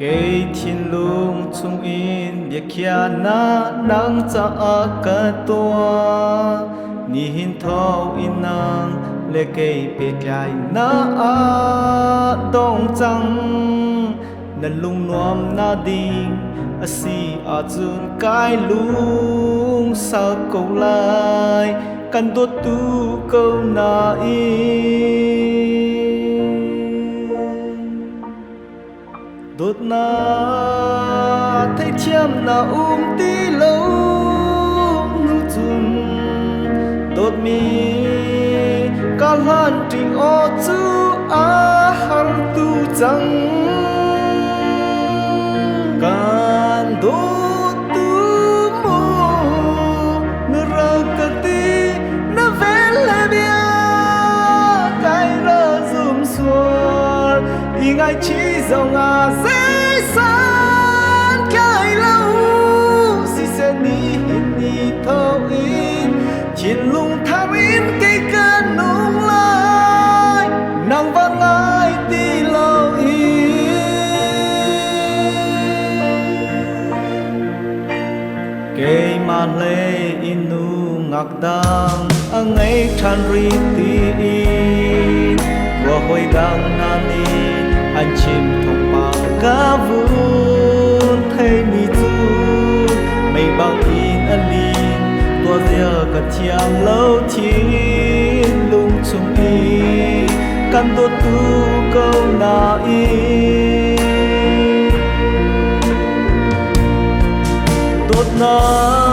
cây thiên lung chung in việc kia na nang cha a ka tua ni hin thâu in nang lệ cây bề dài na a dong chang na lung nuam na ding a si a chun kai lung sa câu lai căn đốt tu câu na đốt na thấy chiêm na tí lâu nu chun đốt mi cả lan trình ô chu a har tu chang kan đốt tu mo nu ra ka ti na vel le bia kai ra zum suar y ngay chỉ dòng dễ san cái lâu si sẽ ni hin ni thâu in trên lung tham in cây cơn nung lai nàng vẫn ai ti lâu in cây mà lê in nu ngạc đăng anh ấy than ri ti in qua hồi đăng nani anh chim thông báo cá vun thấy mi chu mây bao in anh lin tua giờ cả chiang lâu thiên lung chung đi căn đốt tu câu na đốt na